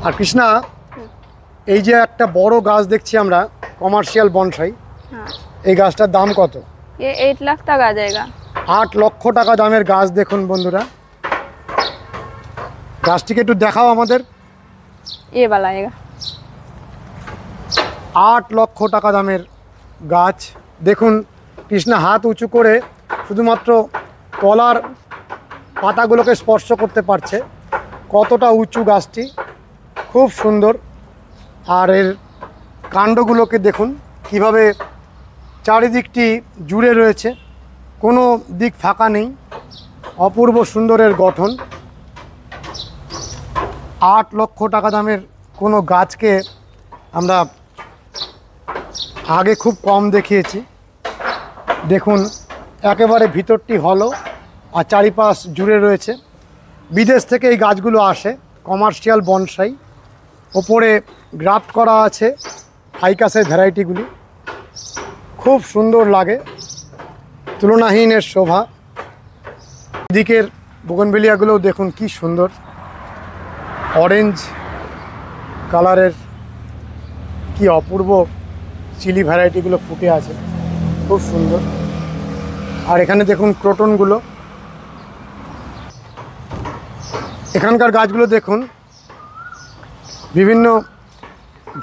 আর কৃষ্ণা, এই যে একটা বড় গাছ দেখছি আমরা, কমার্শিয়াল বনসাই, এই গাছটার দাম কত? ये 8 लाख तक आ जाएगा। 8 লক্ষ টাকা দামের গাছ। দেখুন বন্ধুরা, গাছটিকে একটু দেখাও আমাদের। ये वाला आएगा। 8 লক্ষ টাকা দামের গাছ। দেখুন কৃষ্ণা হাত উঁচু করে শুধুমাত্র তলার পাতাগুলোকে স্পর্শ করতে পারছে, কতটা উঁচু গাছটি, খুব সুন্দর। আর এর কাণ্ডগুলোকে দেখুন কিভাবে চারিদিকটি জুড়ে রয়েছে, কোনো দিক ফাঁকা নেই, অপূর্ব সুন্দরের গঠন। 8 লক্ষ টাকা দামের কোনো গাছকে আমরা আগে খুব কম দেখিয়েছি। দেখুন একেবারে ভিতরটি হলো আর চারিপাশ জুড়ে রয়েছে। বিদেশ থেকে এই গাছগুলো আসে, কমার্শিয়াল বনসাই। ওপরে গ্রাফট করা আছে ফাইকাসের ভ্যারাইটিগুলি, খুব সুন্দর লাগে, তুলনাহীনের শোভা। এদিকের বোগনভেলিয়াগুলোও দেখুন কি সুন্দর, অরেঞ্জ কালারের কি অপূর্ব চিলি ভ্যারাইটিগুলো ফুটে আছে, খুব সুন্দর। আর এখানে দেখুন ক্রোটনগুলো, এখানকার গাছগুলো দেখুন বিভিন্ন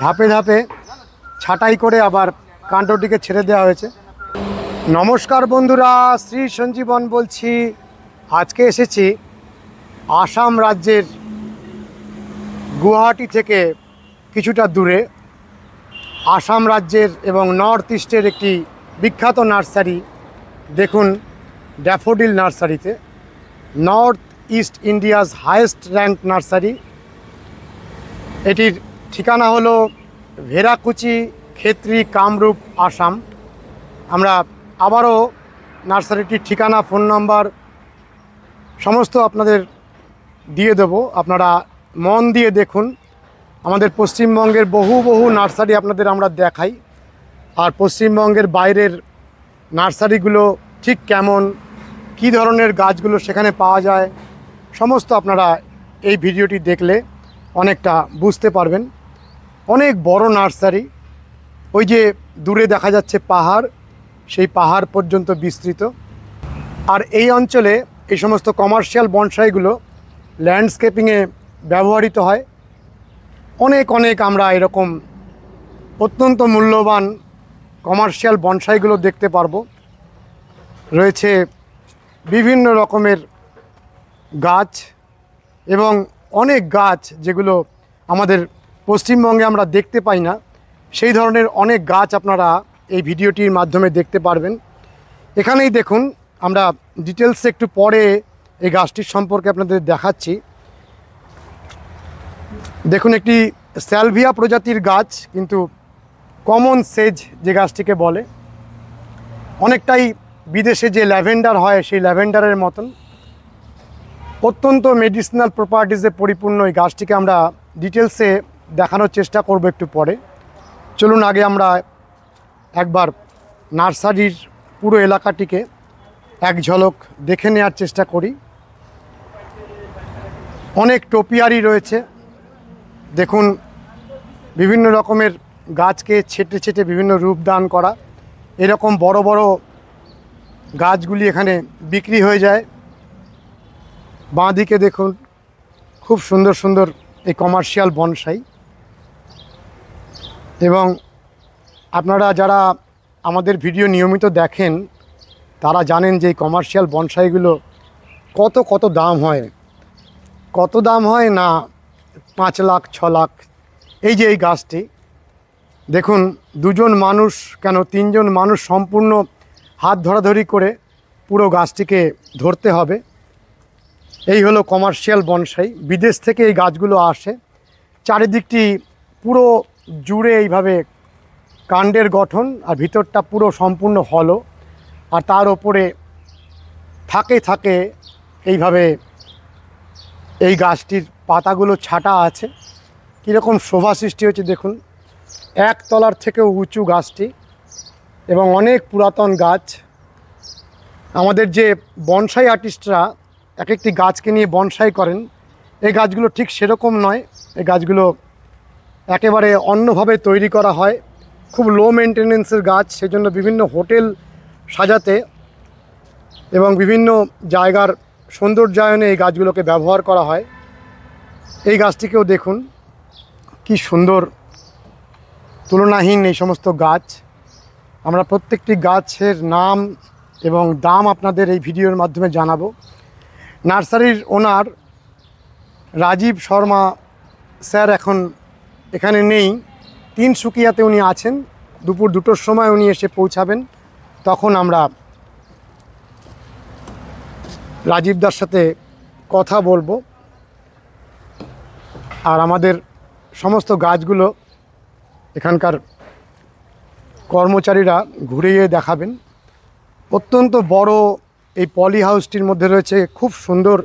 ধাপে ধাপে ছাঁটাই করে আবার কাণ্ডটিকে ছেড়ে দেওয়া হয়েছে। নমস্কার বন্ধুরা, শ্রী সঞ্জীবন বলছি। আজকে এসেছি আসাম রাজ্যের গুয়াহাটি থেকে কিছুটা দূরে, আসাম রাজ্যের এবং নর্থ ইস্টের একটি বিখ্যাত নার্সারি। দেখুন ড্যাফোডিল নার্সারিতে, north east India's highest rank nursery. এটির ঠিকানা হলো ভেরাকুচি, খেত্রি, কামরূপ, আসাম। আমরা আবারও নার্সারিটির ঠিকানা, ফোন নাম্বার সমস্ত আপনাদের দিয়ে দেব। আপনারা মন দিয়ে দেখুন। আমাদের পশ্চিমবঙ্গের বহু নার্সারি আপনাদের আমরা দেখাই, আর পশ্চিমবঙ্গের বাইরের নার্সারিগুলো ঠিক কেমন, কী ধরনের গাছগুলো সেখানে পাওয়া যায়, সমস্ত আপনারা এই ভিডিওটি দেখলে অনেকটা বুঝতে পারবেন। অনেক বড় নার্সারি, ওই যে দূরে দেখা যাচ্ছে পাহাড়, সেই পাহাড় পর্যন্ত বিস্তৃত। আর এই অঞ্চলে এই সমস্ত কমার্শিয়াল বনসাইগুলো ল্যান্ডস্কেপিংয়ে ব্যবহৃত হয়। অনেক আমরা এরকম অত্যন্ত মূল্যবান কমার্শিয়াল বনসাইগুলো দেখতে পারবো। রয়েছে বিভিন্ন রকমের গাছ এবং অনেক গাছ যেগুলো আমাদের পশ্চিমবঙ্গে আমরা দেখতে পাই না, সেই ধরনের অনেক গাছ আপনারা এই ভিডিওটির মাধ্যমে দেখতে পারবেন। এখানেই দেখুন, আমরা ডিটেলসে একটু পরে এই গাছটির সম্পর্কে আপনাদের দেখাচ্ছি। দেখুন একটি স্যালভিয়া প্রজাতির গাছ, কিন্তু কমন সেজ যে গাছটিকে বলে, অনেকটাই বিদেশে যে ল্যাভেন্ডার হয় সেই ল্যাভেন্ডারের মতন, অত্যন্ত মেডিসিনাল প্রপার্টিসে পরিপূর্ণ এই গাছটিকে আমরা ডিটেলসে দেখানোর চেষ্টা করব একটু পরে। চলুন আগে আমরা একবার নার্সারির পুরো এলাকাটিকে এক ঝলক দেখে নেওয়ার চেষ্টা করি। অনেক টোপিয়ারি রয়েছে, দেখুন বিভিন্ন রকমের গাছকে ছেটে ছেটে বিভিন্ন রূপ দান করা। এরকম বড় বড় গাছগুলি এখানে বিক্রি হয়ে যায়। বাঁ দিকে দেখুন খুব সুন্দর সুন্দর এই কমার্শিয়াল বনসাই। এবং আপনারা যারা আমাদের ভিডিও নিয়মিত দেখেন তারা জানেন যে এই কমার্শিয়াল বনসাইগুলো কত দাম হয়। কত দাম হয় না, 5 লাখ 6 লাখ। এই যে এই গাছটি দেখুন, 2জন মানুষ কেন 3জন মানুষ সম্পূর্ণ হাত ধরাধরি করে পুরো গাছটিকে ধরতে হবে। এই হলো কমার্শিয়াল বনসাই। বিদেশ থেকে এই গাছগুলো আসে, চারিদিকটি পুরো জুড়ে এইভাবে কাণ্ডের গঠন, আর ভিতরটা পুরো সম্পূর্ণ হলো, আর তার ওপরে থাকে এইভাবে এই গাছটির পাতাগুলো ছাটা আছে। কীরকম শোভা সৃষ্টি হচ্ছে দেখুন, একতলার থেকেও উঁচু গাছটি এবং অনেক পুরাতন গাছ। আমাদের যে বনসাই আর্টিস্টরা এক একটি গাছকে নিয়ে বনসাই করেন, এই গাছগুলো ঠিক সেরকম নয়, এই গাছগুলো একেবারে অন্যভাবে তৈরি করা হয়, খুব লো মেনটেনেন্সের গাছ, সেজন্য বিভিন্ন হোটেল সাজাতে এবং বিভিন্ন জায়গার সৌন্দর্যায়নে এই গাছগুলোকে ব্যবহার করা হয়। এই গাছটিকেও দেখুন কি সুন্দর, তুলনাহীন এই সমস্ত গাছ। আমরা প্রত্যেকটি গাছের নাম এবং দাম আপনাদের এই ভিডিওর মাধ্যমে জানাবো। নার্সারির ওনার রাজীব শর্মা স্যার এখন এখানে নেই, তিনসুকিয়াতে উনি আছেন। দুপুর 2টোর সময় উনি এসে পৌঁছাবেন, তখন আমরা রাজীবদার সাথে কথা বলবো। আর আমাদের সমস্ত গাছগুলো এখানকার কর্মচারীরা ঘুরিয়ে দেখাবেন। অত্যন্ত বড় এই পলি হাউসটির মধ্যে রয়েছে খুব সুন্দর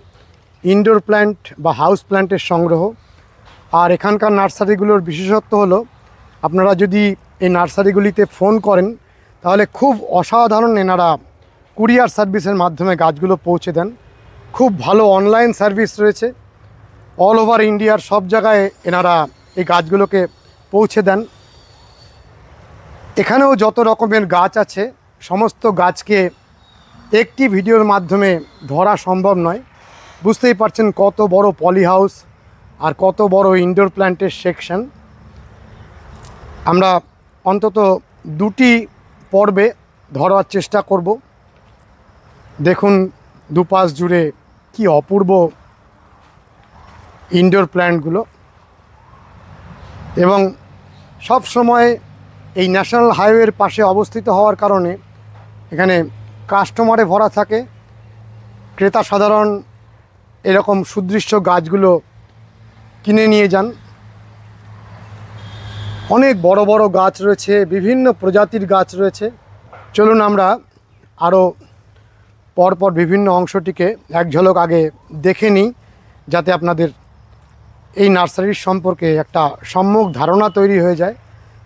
ইনডোর প্ল্যান্ট বা হাউস প্ল্যান্টের সংগ্রহ। আর এখানকার নার্সারিগুলোর বিশেষত্ব হলো, আপনারা যদি এই নার্সারিগুলিতে ফোন করেন তাহলে খুব অসাধারণ এনারা কুরিয়ার সার্ভিসের মাধ্যমে গাছগুলো পৌঁছে দেন। খুব ভালো অনলাইন সার্ভিস রয়েছে, অল ওভার ইন্ডিয়ার সব জায়গায় এনারা এই গাছগুলোকে পৌঁছে দেন। এখানেও যত রকমের গাছ আছে সমস্ত গাছকে একটি ভিডিওর মাধ্যমে ধরা সম্ভব নয়। বুঝতেই পারছেন কত বড় পলি হাউস আর কত বড় ইনডোর প্ল্যান্টের সেকশন। আমরা অন্তত 2টি পর্বে ধরার চেষ্টা করব। দেখুন দুপাশ জুড়ে কি অপূর্ব ইনডোর প্ল্যান্টগুলো, এবং সব সময় এই ন্যাশনাল হাইওয়ের পাশে অবস্থিত হওয়ার কারণে এখানে কাস্টমারে ভরা থাকে। ক্রেতা সাধারণ এরকম সুদৃশ্য গাছগুলো কিনে নিয়ে যান। অনেক বড় বড় গাছ রয়েছে, বিভিন্ন প্রজাতির গাছ রয়েছে। চলুন আমরা আরও পরপর বিভিন্ন অংশটিকে এক ঝলক আগে দেখে নিই, যাতে আপনাদের এই নার্সারির সম্পর্কে একটা সম্যক ধারণা তৈরি হয়ে যায়।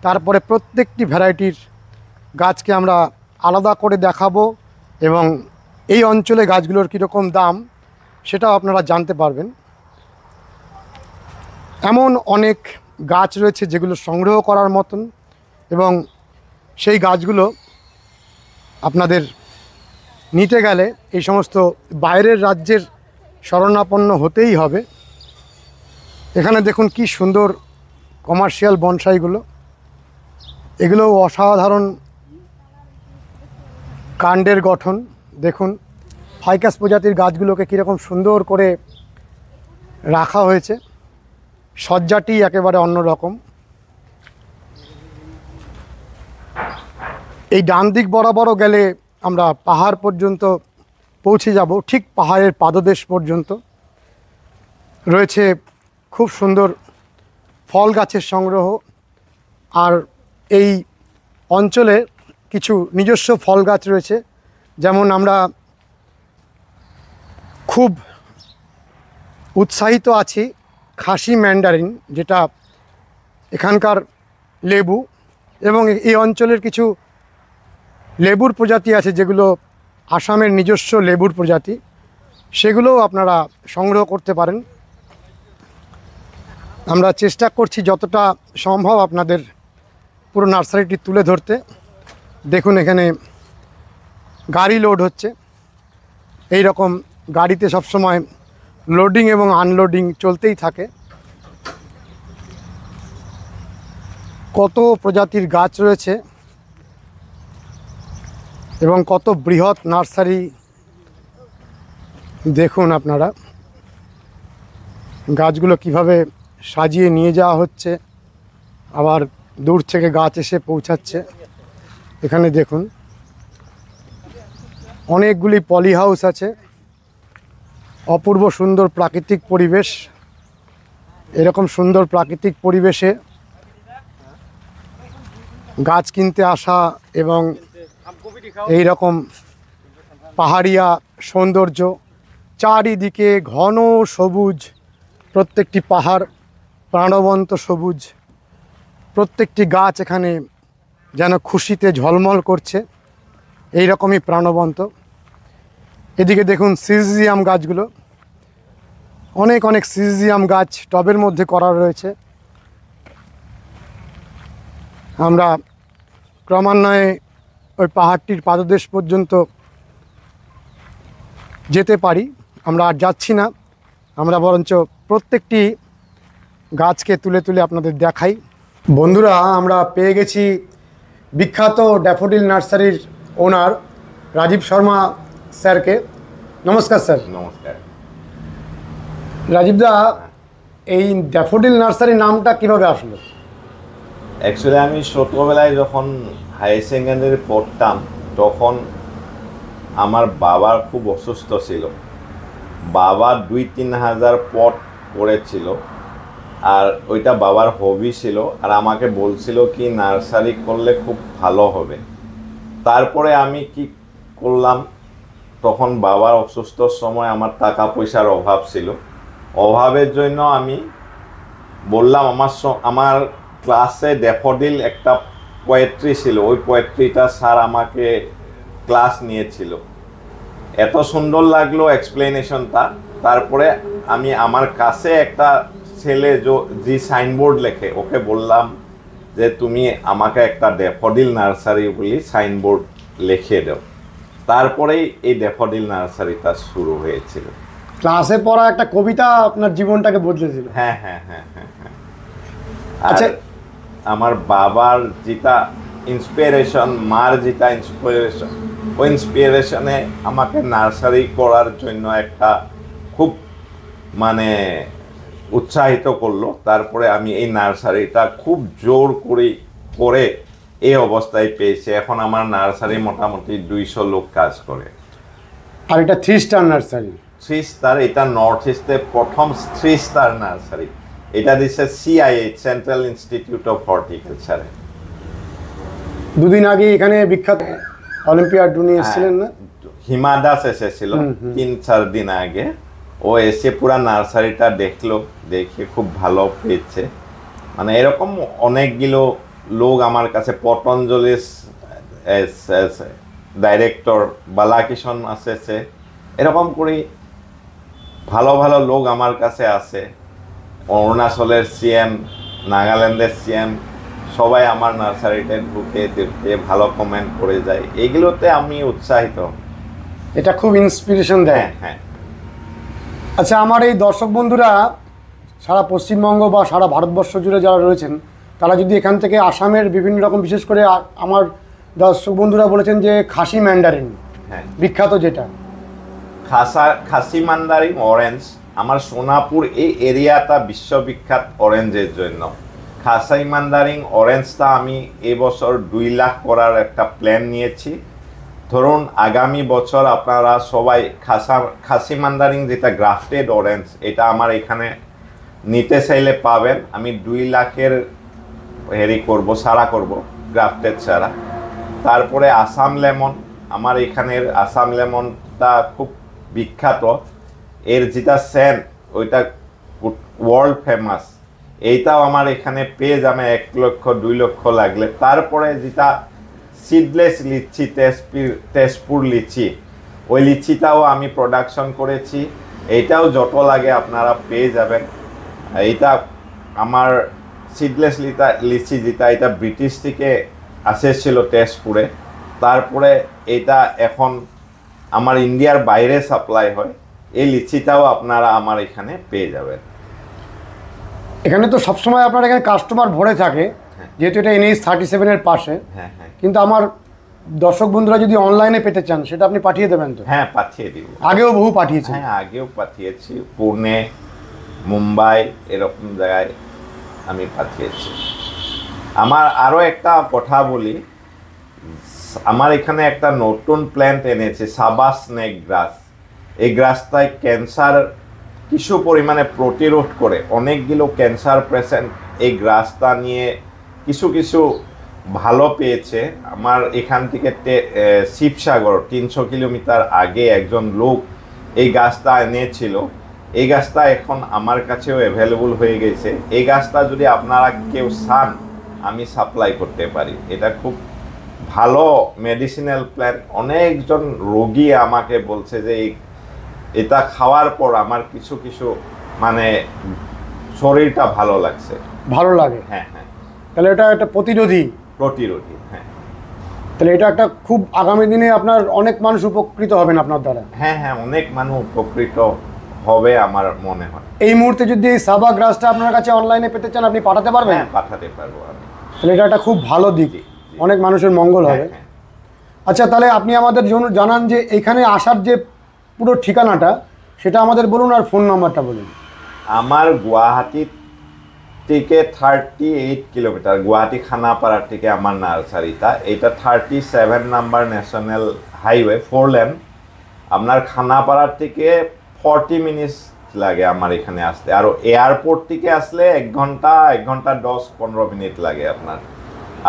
তারপরে প্রত্যেকটি ভ্যারাইটির গাছকে আমরা আলাদা করে দেখাবো এবং এই অঞ্চলে গাছগুলোর কীরকম দাম সেটাও আপনারা জানতে পারবেন। এমন অনেক গাছ রয়েছে যেগুলো সংগ্রহ করার মতন, এবং সেই গাছগুলো আপনাদের নিতে গেলে এই সমস্ত বাইরের রাজ্যের শরণাপন্ন হতেই হবে। এখানে দেখুন কি সুন্দর কমার্শিয়াল বনসাইগুলো, এগুলোও অসাধারণ কাণ্ডের গঠন। দেখুন ফাইকাস প্রজাতির গাছগুলোকে কীরকম সুন্দর করে রাখা হয়েছে, সজ্জাটি একেবারে অন্যরকম। এই ডান দিক বরাবরও গেলে আমরা পাহাড় পর্যন্ত পৌঁছে যাব, ঠিক পাহাড়ের পাদদেশ পর্যন্ত রয়েছে খুব সুন্দর ফল গাছের সংগ্রহ। আর এই অঞ্চলে কিছু নিজস্ব ফল গাছ রয়েছে, যেমন আমরা খুব উৎসাহিত আছি খাসি ম্যান্ডারিন, যেটা এখানকার লেবু, এবং এই অঞ্চলের কিছু লেবুর প্রজাতি আছে যেগুলো আসামের নিজস্ব লেবুর প্রজাতি, সেগুলোও আপনারা সংগ্রহ করতে পারেন। আমরা চেষ্টা করছি যতটা সম্ভব আপনাদের পুরো নার্সারিটি তুলে ধরতে। দেখুন এখানে গাড়ি লোড হচ্ছে, এই রকম গাড়িতে সবসময় লোডিং এবং আনলোডিং চলতেই থাকে। কত প্রজাতির গাছ রয়েছে এবং কত বৃহৎ নার্সারি দেখুন আপনারা। গাছগুলো কিভাবে সাজিয়ে নিয়ে যাওয়া হচ্ছে, আবার দূর থেকে গাছ এসে পৌঁছাচ্ছে। এখানে দেখুন অনেকগুলি পলি হাউস আছে, অপূর্ব সুন্দর প্রাকৃতিক পরিবেশ। এরকম সুন্দর প্রাকৃতিক পরিবেশে গাছ কিনতে আসা এবং এই রকম পাহাড়িয়া সৌন্দর্য, চারিদিকে ঘন সবুজ, প্রত্যেকটি পাহাড় প্রাণবন্ত সবুজ, প্রত্যেকটি গাছ এখানে যেন খুশিতে ঝলমল করছে, এই রকমই প্রাণবন্ত। এদিকে দেখুন সিজিয়াম গাছগুলো অনেক অনেক সিজিয়াম গাছ টবের মধ্যে করা রয়েছে। আমরা ক্রমান্বয়ে ওই পাহাড়টির পাদদেশ পর্যন্ত যেতে পারি। আমরা আর যাচ্ছি না, আমরা বরঞ্চ প্রত্যেকটি গাছকে তুলে তুলে আপনাদের দেখাই। বন্ধুরা, আমরা পেয়ে গেছি বিখ্যাত ড্যাফোডিল নার্সারির ওনার রাজীব শর্মা স্যারকে। নমস্কার স্যার। নমস্কার। রাজীবদা, এই ড্যাফোডিল নার্সারির নামটা কীভাবে আসলো? অ্যাকচুয়ালি আমি ছোটোবেলায় যখন হাই সেকেন্ডারি পড়তাম তখন আমার বাবার খুব অসুস্থ ছিল। বাবা 2-3 হাজার পট করেছিল, আর ওইটা বাবার হবি ছিল, আর আমাকে বলছিল কি নার্সারি করলে খুব ভালো হবে। তারপরে আমি কি করলাম, তখন বাবার অসুস্থর সময় আমার টাকা পয়সার অভাব ছিল। অভাবের জন্য আমি বললাম, আমার ক্লাসে ড্যাফোডিল একটা পোয়েট্রি ছিল, ওই পোয়েট্রিটা স্যার আমাকে ক্লাস নিয়েছিল। এত সুন্দর লাগলো এক্সপ্লেনেশনটা। তারপরে আমি আমার কাছে একটা ছেলে যে সাইনবোর্ড লেখে, ওকে বললাম যে তুমি আমাকে একটা ড্যাফোডিল নার্সারি বলি সাইনবোর্ড লিখে দাও। তারপরেই এই ড্যাফোডিল নার্সারিটা শুরু হয়েছিল। ক্লাসে পড়া একটা কবিতা আপনার জীবনটাকে বদলেছিল। হ্যাঁ হ্যাঁ হ্যাঁ হ্যাঁ হ্যাঁ। আচ্ছা, আমার বাবার যেটা ইন্সপিরেশন, মার যেটা ইন্সপিরেশন, ওই ইন্সপিরেশনে আমাকে নার্সারি করার জন্য একটা খুব মানে উৎসাহিত করলো। তারপরে আমি এই নার্সারিটা খুব জোর করে এই অবস্থায় পেয়েছি। এখন আমার নার্সারি মোটামুটি 200 লোক কাজ করে। আর এটা 3 স্টার নার্সারি। 3 স্টার, এটা নর্থ ইস্টের প্রথম 3 স্টার নার্সারি। এটা দিচ্ছে CIH, সেন্ট্রাল ইনস্টিটিউট অফ হর্টিকালচারে। দুদিন আগে এখানে বিখ্যাত অলিম্পিয়াড নিয়ে এসেছিলেন না? হিমা দাস এসেছিল 3-4 দিন আগে। ও এসে পুরা নার্সারিটা দেখলো, দেখে খুব ভালো পেয়েছে। মানে এরকম অনেকগুলো লোক আমার কাছে, পতঞ্জলির ডাইরেক্টর বালাকিশন আসেছে, এরকম করে ভালো ভালো লোক আমার কাছে আছে। অরুণাচলের CM, নাগাল্যান্ডের CM, সবাই আমার নার্সারিতে ঢুকে দেখতে ভালো কমেন্ট করে যায়। এগুলোতে আমি উৎসাহিত। এটা খুব ইন্সপিরেশন দেয়। হ্যাঁ হ্যাঁ। আচ্ছা, আমার এই দর্শক বন্ধুরা সারা পশ্চিমবঙ্গ বা সারা ভারতবর্ষ জুড়ে যারা রয়েছেন, তারা যদি এখান থেকে আসামের বিভিন্ন রকম, বিশেষ করে আমার দর্শক বন্ধুরা বলেছেন যে খাসি ম্যান্ডারিন হ্যাঁ, বিখ্যাত, যেটা খাসি মান্দারিং অরেঞ্জ, আমার সোনাপুর এই এরিয়াটা বিশ্ববিখ্যাত অরেঞ্জের জন্য। খাসি মান্দারিং অরেঞ্জটা আমি এবছর 2 লাখ করার একটা প্ল্যান নিয়েছি। ধরুন আগামী বছর আপনারা সবাই খাসি মান্দারিং যেটা গ্রাফটেড অরেঞ্জ, এটা আমার এখানে নিতে চাইলে পাবেন। আমি 2 লাখের সারা করব, গ্রাফটেড ছাড়া। তারপরে আসাম লেমন, আমার এখানের আসাম লেমনটা খুব বিখ্যাত। এর যেটা সেন্ট, ওইটা ওয়ার্ল্ড ফেমাস। এইটাও আমার এখানে পেয়ে যাবে 1 লক্ষ 2 লক্ষ লাগলে। তারপরে যেটা সিডলেস লিচি, তেজপুর লিচি, ওই লিচিটাও আমি প্রোডাকশন করেছি। এইটাও যত লাগে আপনারা পেয়ে যাবেন। এইটা আমার সিডলেস লিচি যেটা, এটা ব্রিটিশ থেকে আসেছিল তেজপুরে। তারপরে এটা এখন আমার ইন্ডিয়ার বাইরে সাপ্লাই হয়। এই লিচিটাও আপনারা আমার এখানে পেয়ে যাবেন। এখানে তো সবসময় আপনার এখানে কাস্টমার ভরে থাকে, যেহেতু এটা NH 37-এর পাশে। হ্যাঁ হ্যাঁ। কিন্তু আমার দর্শক বন্ধুরা যদি অনলাইনে পেতে চান, সেটা আপনি পাঠিয়ে দেবেন তো? হ্যাঁ, পাঠিয়ে দিব। আগেও বহু পাঠিয়েছেন। হ্যাঁ, আগেও পাঠিয়েছি। পুনে, মুম্বাই, এরকম জায়গায় আমি পাঠিয়েছি। আমার আরও একটা কথা বলি, আমার এখানে একটা নতুন প্ল্যান্ট এনেছে, সাবা স্নেক গ্রাস। এই গ্রাসটায় ক্যান্সার কিছু পরিমাণে প্রতিরোধ করে। অনেকগুলো ক্যান্সার পেশেন্ট এই গ্রাসটা নিয়ে কিছু ভালো পেয়েছে। আমার এখান থেকে শিবসাগর 300 কিলোমিটার আগে একজন লোক এই গাছটা এনেছিল। এই গাছটা এখন আমার কাছেও অ্যাভেলেবল হয়ে গেছে। এই গাছটা যদি আপনারা কেউ চান, আমি সাপ্লাই করতে পারি। এটা খুব ভালো মেডিসিনাল প্ল্যান্ট। অনেকজন রোগী আমাকে বলছে যে এটা খাওয়ার পর আমার কিছু মানে শরীরটা ভালো লাগছে। ভালো লাগে, হ্যাঁ হ্যাঁ, তাহলে এটা একটা প্রতিরোধী। প্রতিরোধী, হ্যাঁ তাহলে এটা একটা খুব আগামী দিনে আপনার অনেক মানুষ উপকৃত হবেন আপনার দ্বারা। হ্যাঁ হ্যাঁ, অনেক মানুষ উপকৃত হবে আমার মনে হয়। এই মুহূর্তে যদি এই সাবা গ্রাসটা আপনার কাছে অনলাইনে পেতে চান, আপনি পাঠাতে পারবেন? হ্যাঁ, পাঠাতে পারবো আমি। তাহলে এটা একটা খুব ভালো দিক, জি, জি। অনেক মানুষের মঙ্গল হ্যাঁ, হবে। হ্যাঁ। আচ্ছা, তাহলে আপনি আমাদের জন্য জানান যে এখানে আসার যে পুরো ঠিকানাটা সেটা আমাদের বলুন, আর ফোন নাম্বারটা বলুন। আমার গুয়াহাটি থেকে 38 কিলোমিটার, গুয়াহাটি খানাপাড়া থেকে আমার নার্সারিটা। এটা 37 নাম্বার ন্যাশনাল হাইওয়ে, 4 লেন। আপনার খানাপাড়ার থেকে 40 মিনিটস লাগে আমার এখানে আসতে, আর এয়ারপোর্ট থেকে আসলে 1 ঘন্টা 10-15 মিনিট লাগে আপনার।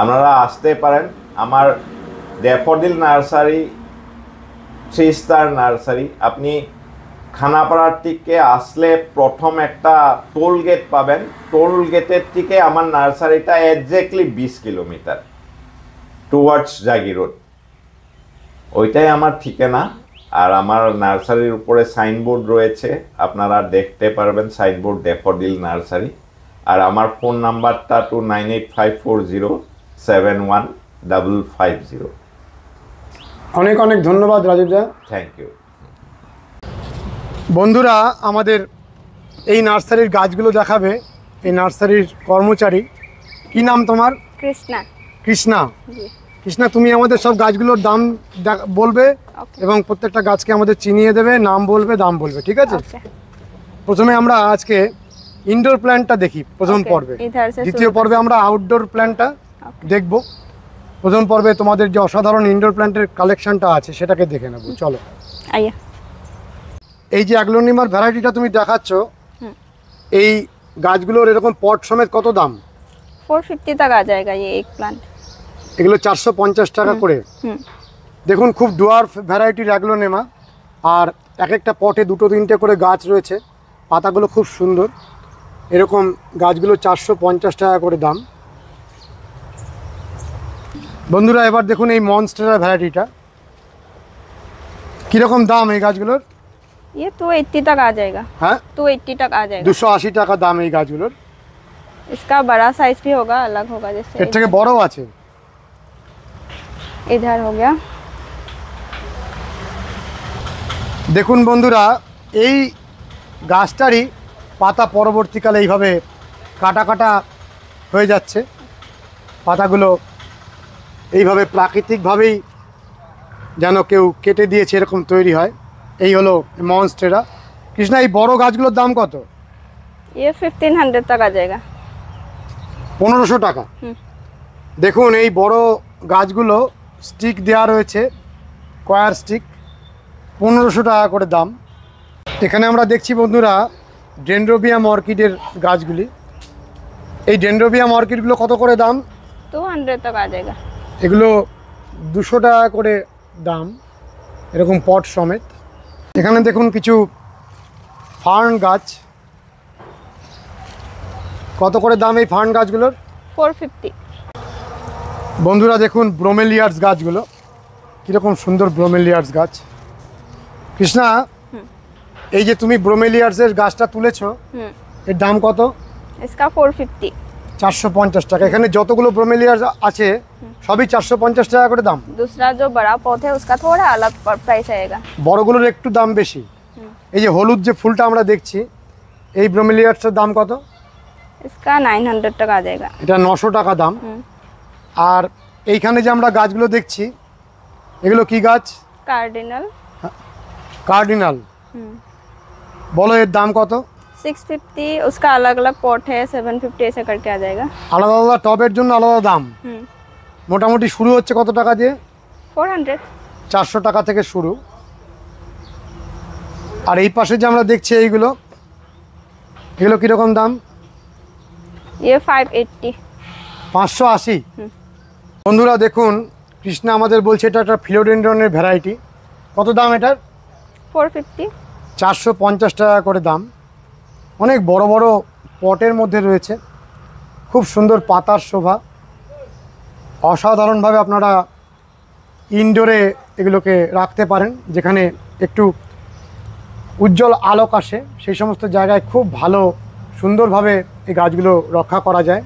আপনারা আসতে পারেন। আমার ড্যাফোডিল নার্সারি 3 স্টার নার্সারি। আপনি খানাপাড়ার থেকে আসলে প্রথম একটা টোল গেট পাবেন। টোল গেটের থেকে আমার নার্সারিটা এক্স্যাক্টলি 20 কিলোমিটার টুয়ার্ডস জাগি রোড, ওইটাই আমার ঠিকানা। আর আমার নার্সারির উপরে সাইনবোর্ড রয়েছে, আপনারা দেখতে পারবেন সাইনবোর্ড, ড্যাফোডিল নার্সারি। আর আমার ফোন নাম্বারটা 2985407150। অনেক অনেক ধন্যবাদ রাজীব দা। Thank you. বন্ধুরা, আমাদের এই নার্সারির গাছগুলো দেখাবে এই নার্সারির কর্মচারী। কি নাম তোমার? কৃষ্ণা। কৃষ্ণা। জি। কৃষ্ণা, তুমি আমাদের সব গাছগুলোর দাম বলবে Okay. এবং প্রত্যেকটা গাছকে আমাদের চিনিয়ে দেবে, নাম বলবে, দাম বলবে, ঠিক আছে? Okay. প্রথমে আমরা আজকে ইনডোর প্ল্যান্টটা দেখি প্রথম Okay, পর্বে। इधर से দ্বিতীয় शुरू পর্বে আমরা আউটডোর প্ল্যান্টটা দেখব। প্রথম পর্বে তোমাদের যে অসাধারণ ইনডোর প্ল্যান্টের কালেকশনটা আছে সেটাকে দেখে নেব। চলো। आइए। এই যে অ্যাগ্লোনিমার ভ্যারাইটিটা তুমি দেখাচ্ছ, এই গাছগুলোর এরকম পট সমেত কত দাম? 450 तक आ जाएगा ये एक प्लांट। এগুলো 450 টাকা করে। দেখুন, খুব ডুয়ার্ফ ভ্যারাইটির অ্যাগ্লোনিমা, আর এক একটা পটে 2-3টে করে গাছ রয়েছে। পাতাগুলো খুব সুন্দর। এরকম গাছগুলো 450 টাকা করে দাম। বন্ধুরা, এবার দেখুন এই মনস্টেরা ভ্যারাইটিটা কীরকম দাম এই গাছগুলোর? ये 280 तक आ जाएगा। হ্যাঁ, 280 तक आ जाएगा। 280 টাকা দাম এই গাছগুলোর। इसका बड़ा साइज भी होगा, अलग होगा, এর जैसे থেকে বড়ও আছে। इधर हो गया। দেখুন বন্ধুরা, এই গাছটারই পাতা পরবর্তীকালে এইভাবে কাটা কাটা হয়ে যাচ্ছে। পাতাগুলো এইভাবে প্রাকৃতিকভাবেই যেন কেউ কেটে দিয়েছে এরকম তৈরি হয়। এই হলো মনস্টেরা। কৃষ্ণা, এই বড় গাছগুলোর দাম কত? ये 1500 तक आ जाएगा। 1500 টাকা। দেখুন, এই বড় গাছগুলো স্টিক দেওয়া রয়েছে, স্কোয়ার স্টিক, 1500 টাকা করে দাম। এখানে আমরা দেখছি বন্ধুরা ডেনড্রোবিয়াম অর্কিডের গাছগুলি। এই ডেনড্রোবিয়াম অর্কিডগুলো কত করে দাম? 200 तक आ जाएगा। এগুলো 200 টাকা করে দাম, এরকম পট সমেত। এখানে দেখুন কিছু ফার্ন গাছ, কত করে দাম এই ফার্ন গাছগুলোর? 450। বন্ধুরা দেখুন ব্রোমেলিয়ার্স গাছগুলো, কীরকম সুন্দর ব্রোমেলিয়ার্স গাছ। কৃষ্ণা, এই যে তুমি ব্রোমেলিয়ার্সের গাছটা তুলেছো, এর দাম কত? इसका 450। 450 টাকা। এখানে যতগুলো ব্রোমেলিয়ার্স আছে সবই 450 টাকা করে দাম। दूसरा जो बड़ा पौधा है उसका थोड़ा अलग प्राइस आएगा। বড়গুলোর একটু দাম বেশি। এই যে হলুদ যে ফুলটা আমরা দেখছি, এই ব্রোমেলিয়ার্সের দাম কত? इसका 900 तक आ जाएगा। এটা 900 টাকা দাম। আর এইখানে যে আমরা গাছগুলো দেখছি, এগুলো কি গাছ? कार्डिनल। কার্ডিনাল। বলো এর দাম কত? 650। उसका अलग अलग पॉट है, 750 ऐसे करके आ जाएगा। আলাদা আলাদা টবের জন্য আলাদা দাম। মোটামুটি শুরু হচ্ছে কত টাকা দিয়ে? 400। 400 টাকা থেকে শুরু। আর এই পাশে যে আমরা দেখছি এইগুলো, এগুলো কীরকম দাম? ये 580। 580। বন্ধুরা দেখুন, কৃষ্ণা আমাদের বলছে এটা একটা ফিলোডেন্ড্রনের ভ্যারাইটি। কত দাম এটার? 450। 450 টাকা করে দাম। অনেক বড় বড় পটের মধ্যে রয়েছে, খুব সুন্দর পাতার শোভা। অসাধারণভাবে আপনারা ইনডোরে এগুলোকে রাখতে পারেন, যেখানে একটু উজ্জ্বল আলোক আসে সেই সমস্ত জায়গায় খুব ভালো সুন্দরভাবে এই গাছগুলো রক্ষা করা যায়।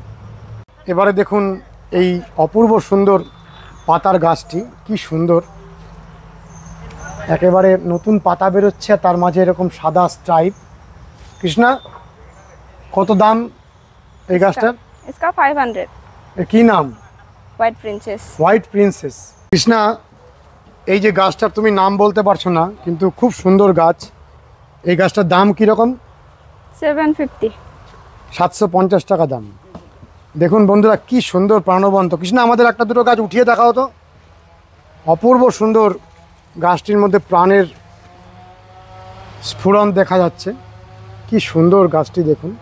এবারে দেখুন এই অপূর্ব সুন্দর পাতার গাছটি, কি সুন্দর, একেবারে নতুন পাতা বেরোচ্ছে, তার মাঝে এরকম সাদা স্ট্রাইপ। কৃষ্ণা, কত দাম এই গাছটার? इसका 500। এর কি নাম? White princess. White princess. Krishna, এই যে গাছটার তুমি নাম বলতে পারছো না, কিন্তু খুব সুন্দর গাছ। এই গাছটার দাম কীরকম? 750। 750 টাকা দাম। দেখুন বন্ধুরা, কি সুন্দর প্রাণবন্ত। কৃষ্ণা, আমাদের একটা দুটো গাছ উঠিয়ে দেখাও তো। অপূর্ব সুন্দর, গাছটির মধ্যে প্রাণের স্ফুরণ দেখা যাচ্ছে। কি সুন্দর গাছটি দেখুন,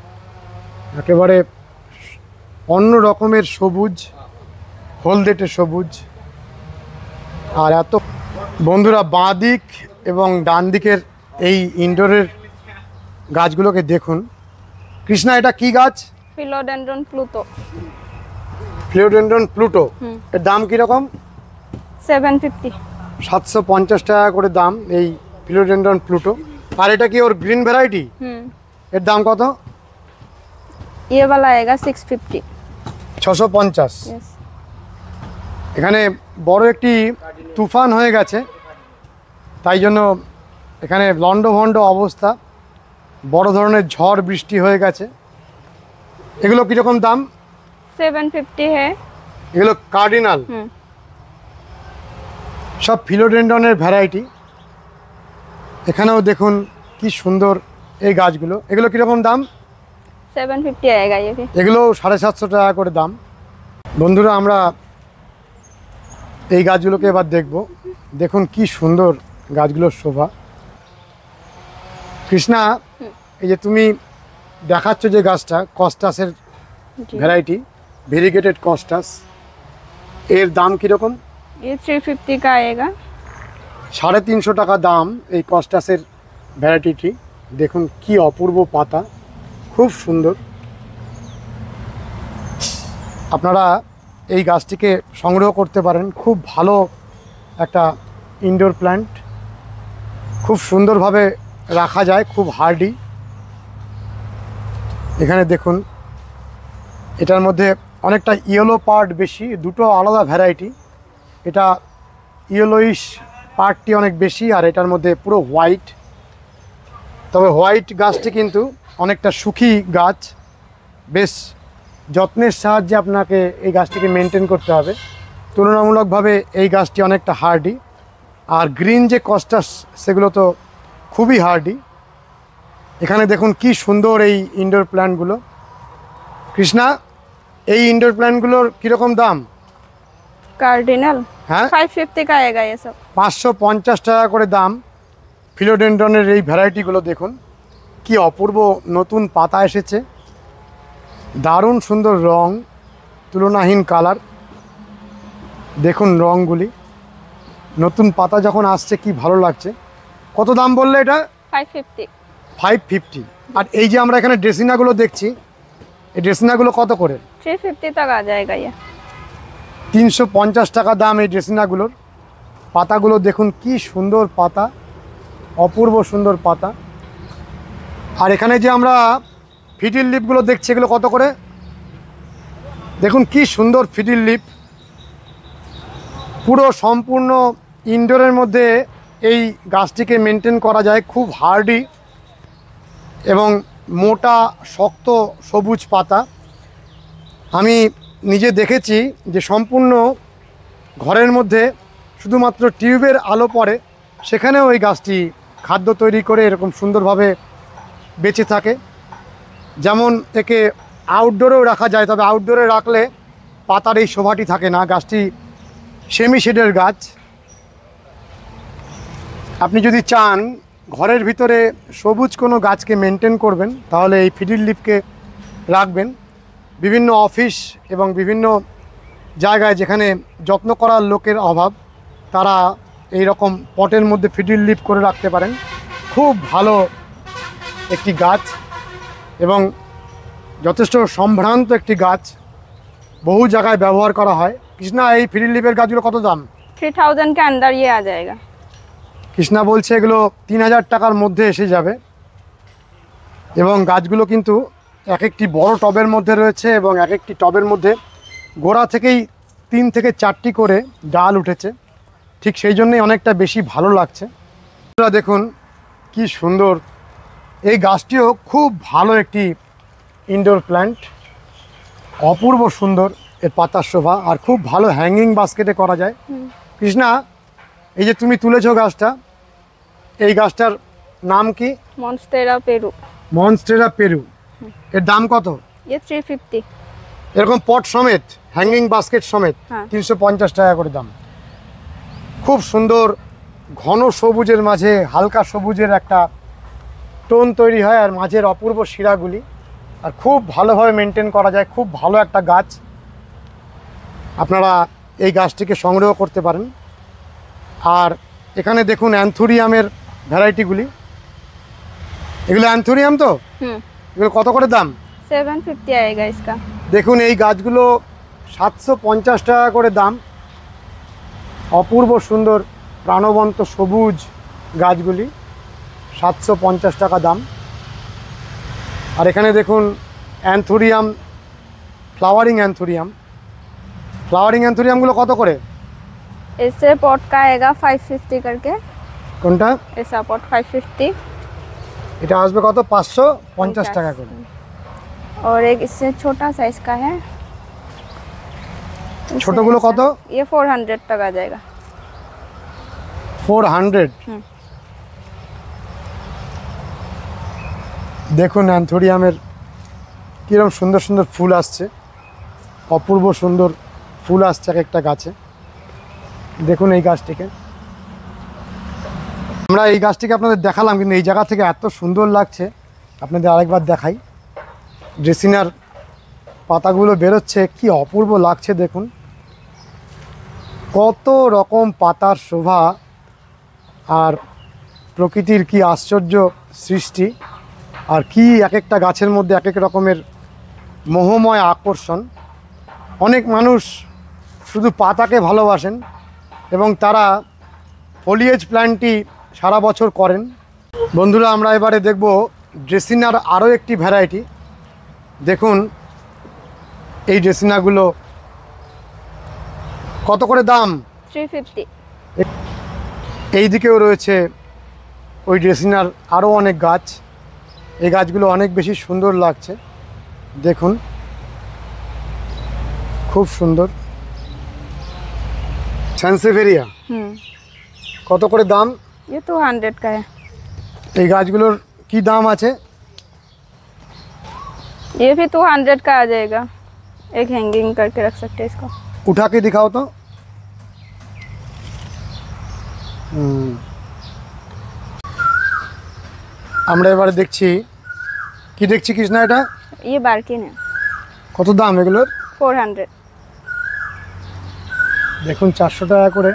একেবারে অন্য রকমের সবুজ, হলদেটে সবুজ। আর এত বন্ধুরা, বাঁ দিক এবং ডান দিকের এই ইনডোরের গাছগুলোকে দেখুন। কৃষ্ণা, এটা কি গাছ? Philodendron Pluto. Philodendron Pluto. এর দাম কীরকম? 750। 750 টাকা করে দাম এই ফিলোডেন্ড্রন প্লুটো। আর এটা কি ওর গ্রিন ভ্যারাইটি? এর দাম কত? ये वाला आएगा 650। 650। यस। এখানে বড় একটি তুফান হয়ে গেছে, তাই জন্য এখানে লন্ডভন্ড অবস্থা, বড় ধরনের ঝড় বৃষ্টি হয়ে গেছে। এগুলো কীরকম দাম? 750 है। এগুলো কার্ডিনাল, সব ফিলোডেন্ড্রনের ভ্যারাইটি। এখানেও দেখুন কি সুন্দর এই গাছগুলো। এগুলো কীরকম দাম? 750 आएगा ये भी। এগুলো 750 টাকা করে দাম। বন্ধুরা, আমরা এই গাছগুলোকে এবার দেখব। দেখুন কি সুন্দর গাছগুলোর শোভা। কৃষ্ণা, এই যে তুমি দেখাচ্ছ যে গাছটা, কস্টাসের ভ্যারাইটি, ভেরিগেটেড কস্টাস, এর দাম কীরকম? ये 350 का आएगा। 350 টাকা দাম এই কস্টাসের ভ্যারাইটিটি। দেখুন কি অপূর্ব পাতা, খুব সুন্দর। আপনারা এই গাছটিকে সংগ্রহ করতে পারেন, খুব ভালো একটা ইনডোর প্ল্যান্ট, খুব সুন্দরভাবে রাখা যায়, খুব হার্ডি। এখানে দেখুন এটার মধ্যে অনেকটা ইয়েলো পার্ট বেশি, দুটো আলাদা ভ্যারাইটি। এটা ইয়েলোইশ পার্টটি অনেক বেশি, আর এটার মধ্যে পুরো হোয়াইট। তবে হোয়াইট গাছটি কিন্তু অনেকটা সুখী গাছ, বেশ যত্নের সাহায্যে আপনাকে এই গাছটিকে মেনটেন করতে হবে। তুলনামূলকভাবে এই গাছটি অনেকটা হার্ডি। আর গ্রিন যে কস্টাস, সেগুলো তো খুবই হার্ডি। এখানে দেখুন কি সুন্দর এই ইনডোর প্ল্যান্টগুলো। কৃষ্ণা, এই ইনডোর প্ল্যান্টগুলোর কীরকম দাম? कार्डिनल হ্যাঁ, 550 का आएगा ये सब। 550 টাকা করে দাম ফিলোডেন্ড্রনের এই ভ্যারাইটিগুলো। দেখুন কি অপূর্ব নতুন পাতা এসেছে, দারুণ সুন্দর রং, তুলনাহীন কালার। দেখুন রঙগুলি, নতুন পাতা যখন আসছে কি ভালো লাগছে। কত দাম বললে এটা? 550। 550। আর এই যে আমরা এখানে ড্রেসিনাগুলো দেখছি, এই ড্রেসিনাগুলো কত করে? 350 तक आ जाएगा ये। 350 টাকা দাম এই ড্রেসিনাগুলোর। পাতাগুলো দেখুন কি সুন্দর পাতা, অপূর্ব সুন্দর পাতা। আর এখানে যে আমরা ফিডিল লিপগুলো দেখছি, এগুলো কত করে? দেখুন কি সুন্দর ফিডিল লিপ। পুরো সম্পূর্ণ ইনডোরের মধ্যে এই গাছটিকে মেনটেন করা যায়, খুব হার্ডি এবং মোটা শক্ত সবুজ পাতা। আমি নিজে দেখেছি যে সম্পূর্ণ ঘরের মধ্যে শুধুমাত্র টিউবের আলো পড়ে, সেখানেও ওই গাছটি খাদ্য তৈরি করে এরকম সুন্দরভাবে বেঁচে থাকে। যেমন একে আউটডোরেও রাখা যায়, তবে আউটডোরে রাখলে পাতার এই শোভাটি থাকে না। গাছটি সেমি শেডের গাছ। আপনি যদি চান ঘরের ভিতরে সবুজ কোনো গাছকে মেনটেন করবেন, তাহলে এই ফিডিল লিফকে রাখবেন। বিভিন্ন অফিস এবং বিভিন্ন জায়গায় যেখানে যত্ন করার লোকের অভাব, তারা এই রকম পটের মধ্যে ফিডিল লিফ করে রাখতে পারেন। খুব ভালো একটি গাছ এবং যথেষ্ট সম্ভ্রান্ত একটি গাছ, বহু জায়গায় ব্যবহার করা হয়। কৃষ্ণা, এই ফিডিল লিফের গাছগুলো কত দাম? 3000 के अंदर ये आ जाएगा। কৃষ্ণা বলছে এগুলো 3000 টাকার মধ্যে এসে যাবে এবং গাছগুলো কিন্তু এক একটি বড় টবের মধ্যে রয়েছে এবং এক একটি টবের মধ্যে গোড়া থেকেই 3 থেকে 4টি করে ডাল উঠেছে, ঠিক সেই জন্যই অনেকটা বেশি ভালো লাগছে। আপনারা দেখুন কি সুন্দর, এই গাছটিও খুব ভালো একটি ইনডোর প্ল্যান্ট, অপূর্ব সুন্দর এর পাতার শোভা, আর খুব ভালো হ্যাঙ্গিং বাস্কেটে করা যায়। কৃষ্ণা, এই যে তুমি তুলেছো গাছটা, এই গাছটার নাম কি? Monstera Peru. Monstera Peru. এর দাম কত? ये 350। এরকম পট সমেত, হ্যাঙ্গিং বাস্কেট সমেত হ্যাঁ। 350 টাকা করে দাম। খুব সুন্দর ঘন সবুজের মাঝে হালকা সবুজের একটা টোন তৈরি হয়, আর মাঝের অপূর্ব শিরাগুলি, আর খুব ভালোভাবে মেনটেন করা যায়। খুব ভালো একটা গাছ, আপনারা এই গাছটিকে সংগ্রহ করতে পারেন। আর এখানে দেখুন অ্যান্থুরিয়ামের ভ্যারাইটিগুলি, এগুলো অ্যান্থুরিয়াম তো, এগুলো কত করে দাম? 750 आएगा इसका। দেখুন এই গাছগুলো 750 টাকা করে দাম। অপূর্ব সুন্দর প্রাণবন্ত সবুজ গাছগুলি, 750 টাকা দাম। আর এখানে দেখুন অ্যান্থুরিয়াম, ফ্লাওয়ারিং অ্যান্থুরিয়ামগুলো কত করে? इससे पॉट का आएगा 550 करके। কোনটা? ऐसा पॉट 550। এটা আসবে কত? 550 টাকা করে। और एक इससे छोटा साइज का है। ছোটগুলো কত? ये 400 तक आ जाएगा। 400। দেখুন অ্যান্থোরিয়ামের কীরকম সুন্দর সুন্দর ফুল আসছে, অপূর্ব সুন্দর ফুল আসছে এক একটা গাছে। দেখুন এই গাছটিকে, আমরা এই গাছটিকে আপনাদের দেখালাম, কিন্তু এই জায়গা থেকে এত সুন্দর লাগছে, আপনাদের আরেকবার দেখাই। ড্রেসিনার পাতাগুলো বেরোচ্ছে, কি অপূর্ব লাগছে দেখুন, কত রকম পাতার শোভা, আর প্রকৃতির কি আশ্চর্য সৃষ্টি, আর কি এক একটা গাছের মধ্যে এক এক রকমের মোহময় আকর্ষণ। অনেক মানুষ শুধু পাতাকে ভালোবাসেন এবং তারা ফলিয়েজ প্ল্যান্টটি সারা বছর করেন। বন্ধুরা, আমরা এবারে দেখব ড্রেসিনার আরও একটি ভ্যারাইটি। দেখুন এই ড্রেসিনাগুলো কত করে দাম? 350। এই দিকেও রয়েছে ওই ড্রেসিনার আরও অনেক গাছ। এই গাছগুলো অনেক বেশি সুন্দর লাগছে, দেখুন খুব সুন্দর। স্যানসেভেরিয়া কত করে দাম? ये 200 का है। এই গাছগুলোর কি দাম আছে? ये भी 200 का आ जाएगा। एक हैंगिंग करके रख सकते हैं इसको। उठा के दिखाओ तो। আমরা এবারে দেখছি, কি দেখছি কৃষ্ণা? এটা ये बार्किन है। কত দাম এগুলোর? 400। দেখুন 400 টাকা করে,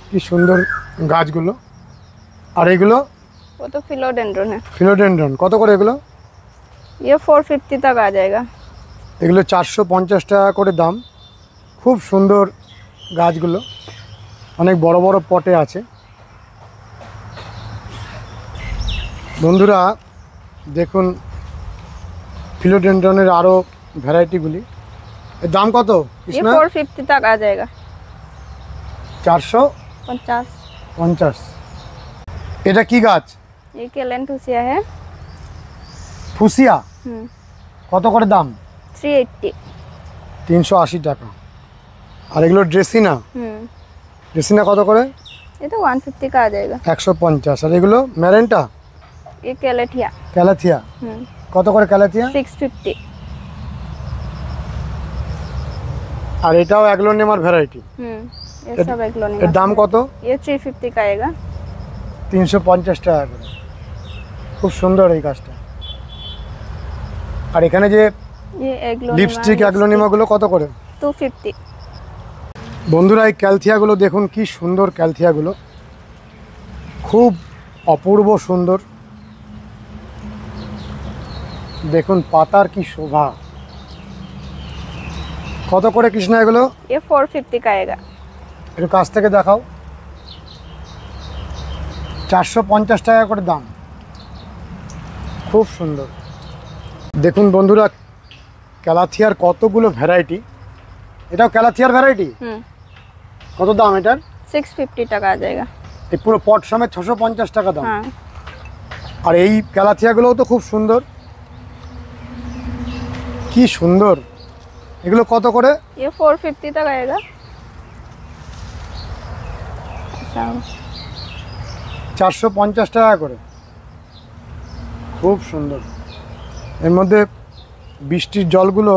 কি সুন্দর গাছগুলো। আর এগুলো वो तो फिलोडेंड्रन है। ফিলোডেন্ড্রন কত করে এগুলো? ये 450 तक आ जाएगा। এগুলো 450 টাকা করে দাম। খুব সুন্দর গাছগুলো, অনেক বড় বড় পটে আছে। বন্ধুরা দেখুন ফিলোডেন্ড্রনের আরও ভ্যারাইটিগুলি। এর দাম কত ये কৃষ্ণা? 450 तक आ जाएगा। 450। 50। এটা কি গাছ? ये कैलेंटुसिया है। ফুসিয়া কত করে দাম? 380। 380 টাকা। আর এগুলো ড্রেসিনা, ড্রেসিনা কত করে? ये तो 150 का आ जाएगा। 150। আর এগুলো ম্যারেন্টা, ये कैलेथिया। ক্যালাথিয়া কত করে? ক্যালাথিয়া 650। আর এটাও অ্যাগ্লোনেমার ভ্যারাইটি। ये सब एग्लोनिमा। এর দাম কত? ये 350 का आएगा। 350 টাকা করে। খুব সুন্দর এই গাছটা। আর এখানে যে ये एग्लोनिमा। লিপস্টিক অ্যাগ্লোনিমাগুলো কত করে? 250। বন্ধুরা এই ক্যালথিয়াগুলো দেখুন, কি সুন্দর ক্যালথিয়াগুলো, খুব অপূর্ব সুন্দর। দেখুন পাতার কি শোভা। কত করে কৃষ্ণা এগুলো? ये 450 का आएगा। একটু কাছ থেকে দেখাও। 450 টাকা করে দাম, খুব সুন্দর। দেখুন বন্ধুরা, ক্যালাথিয়ার কতগুলো ভ্যারাইটি। এটাও ক্যালাথিয়ার ভ্যারাইটি। কত দাম এটার? 650 টাকা आ जाएगा। এই পুরো পট সমেত 650 টাকা দাম। हाँ আর এই ক্যালাথিয়াগুলোও তো খুব সুন্দর, কি সুন্দর। এগুলো কত করে? ये 450 तक आएगा। ऐसा 450 টাকা করে, খুব সুন্দর। এর মধ্যে বৃষ্টির জলগুলো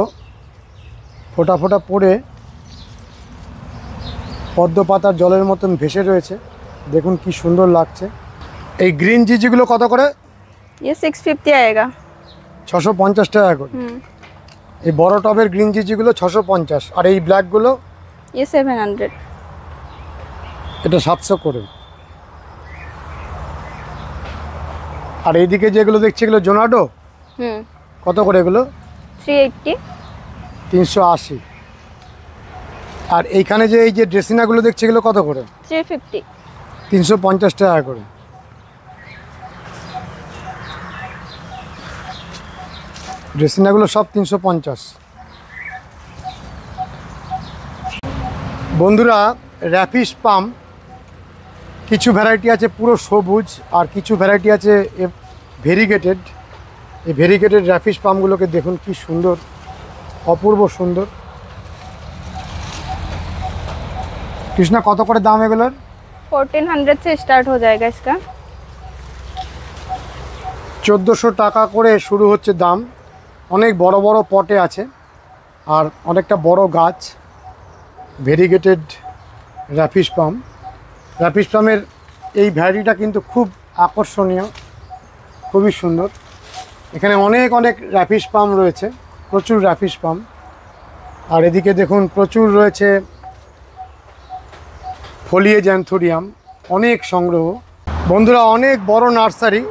ফোঁটা ফোঁটা পড়ে পদ্ম পাতার জলের মতন ভেসে রয়েছে, দেখুন কি সুন্দর লাগছে। এই গ্রিন জিজিগুলো কত করে? ये 650 आएगा। 650 টাকা করে। এই বড় টবের গ্রিন জিজিগুলো 650, আর এই ব্ল্যাকগুলো? ये 700। এটা 700 করে। আর এইদিকে যেগুলো দেখছি এগুলো জোনাডো, কত করে এগুলো? 380। 380। আর এইখানে যে এই যে ড্রেসিনাগুলো দেখছি এগুলো কত করে? 350। 350 টাকা করে। ড্রেসিনাগুলো সব 350। বন্ধুরা, র্যাপিস পাম কিছু ভ্যারাইটি আছে পুরো সবুজ, আর কিছু ভ্যারাইটি আছে ভেরিগেটেড। এই ভেরিগেটেড র্যাপিস পামগুলোকে দেখুন কি সুন্দর, অপূর্ব সুন্দর। কৃষ্ণা, কত করে দাম এগুলোর? 1400 से स्टार्ट हो जाएगा इसका। 1400 টাকা করে শুরু হচ্ছে দাম। অনেক বড় বড় পটে আছে, আর অনেকটা বড় গাছ। ভেরিগেটেড র্যাপিস পাম। র্যাপিস পামের এই ভ্যারাইটিটা কিন্তু খুব আকর্ষণীয়, খুবই সুন্দর। এখানে অনেক অনেক র্যাপিস পাম রয়েছে, প্রচুর র্যাপিস পাম। আর এদিকে দেখুন প্রচুর রয়েছে ফলিয়েজ অ্যান্থোরিয়াম, অনেক সংগ্রহ। বন্ধুরা, অনেক বড় নার্সারি,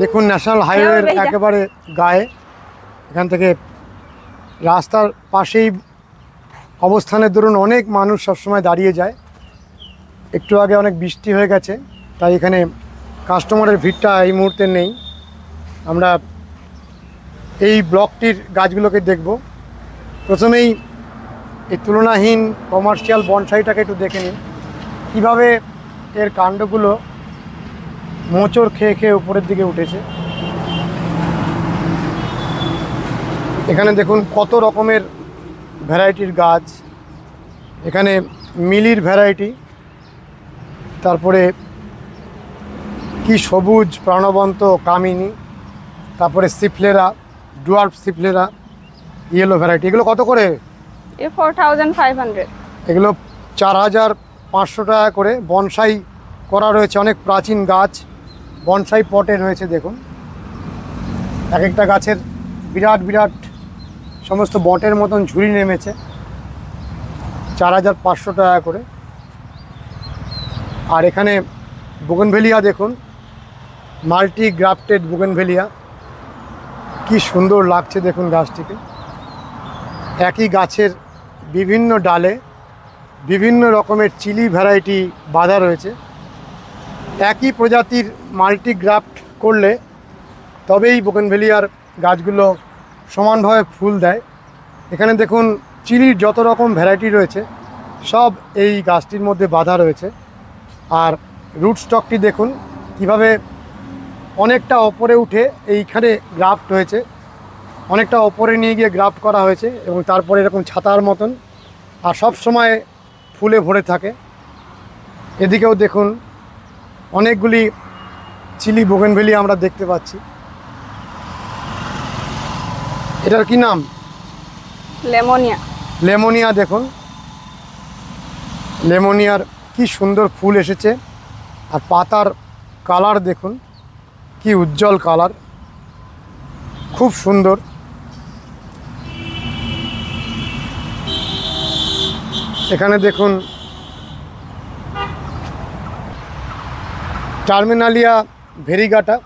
দেখুন ন্যাশনাল হাইওয়ের একেবারে গায়ে। এখান থেকে রাস্তার পাশেই অবস্থানের দরুন অনেক মানুষ সবসময় দাঁড়িয়ে যায়। একটু আগে অনেক বৃষ্টি হয়ে গেছে, তাই এখানে কাস্টমারের ভিড়টা এই মুহূর্তে নেই। আমরা এই ব্লকটির গাছগুলোকে দেখব। প্রথমেই এই তুলনাহীন কমার্শিয়াল বনসাইটাকে একটু দেখে নিন, কীভাবে এর কাণ্ডগুলো মোচড় খেয়ে খেয়ে উপরের দিকে উঠেছে। এখানে দেখুন কত রকমের ভ্যারাইটির গাছ। এখানে মিলির ভ্যারাইটি, তারপরে কি সবুজ প্রাণবন্ত কামিনী, তারপরে সিফলেরা, ডুয়ার্ফ সিফলেরা, ইয়েলো ভ্যারাইটি। এগুলো কত করে? ये 4500। এগুলো 4500 টাকা করে। বনসাই করা রয়েছে, অনেক প্রাচীন গাছ বনসাই পটে রয়েছে। দেখুন এক একটা গাছের বিরাট বিরাট সমস্ত বটের মতন ঝুড়ি নেমেছে, 4500 টাকা করে। আর এখানে বুগেনভেলিয়া দেখুন, মাল্টি গ্রাফটেড বুগেনভেলিয়া, কি সুন্দর লাগছে দেখুন গাছটিকে। একই গাছের বিভিন্ন ডালে বিভিন্ন রকমের চিলি ভ্যারাইটি বাঁধা রয়েছে। একই প্রজাতির মাল্টি গ্রাফট করলে তবেই বুগেনভেলিয়ার গাছগুলো সমানভাবে ফুল দেয়। এখানে দেখুন চিলির যত রকম ভ্যারাইটি রয়েছে সব এই গাছটির মধ্যে বাঁধা রয়েছে। আর রুট স্টকটি দেখুন কিভাবে অনেকটা ওপরে উঠে এইখানে গ্রাফট হয়েছে, অনেকটা ওপরে নিয়ে গিয়ে গ্রাফট করা হয়েছে, এবং তারপরে এরকম ছাতার মতন, আর সব সময় ফুলে ভরে থাকে। এদিকেও দেখুন অনেকগুলি চিলি বুগেনভেলিয়া আমরা দেখতে পাচ্ছি। এটার কি নাম? लेमोनिया। লেমোনিয়া। দেখুন লেমোনিয়ার কি সুন্দর ফুল এসেছে, আর পাতার কালার দেখুন কি উজ্জ্বল কালার, খুব সুন্দর। এখানে দেখুন টার্মিনালিয়া ভেরিগাটা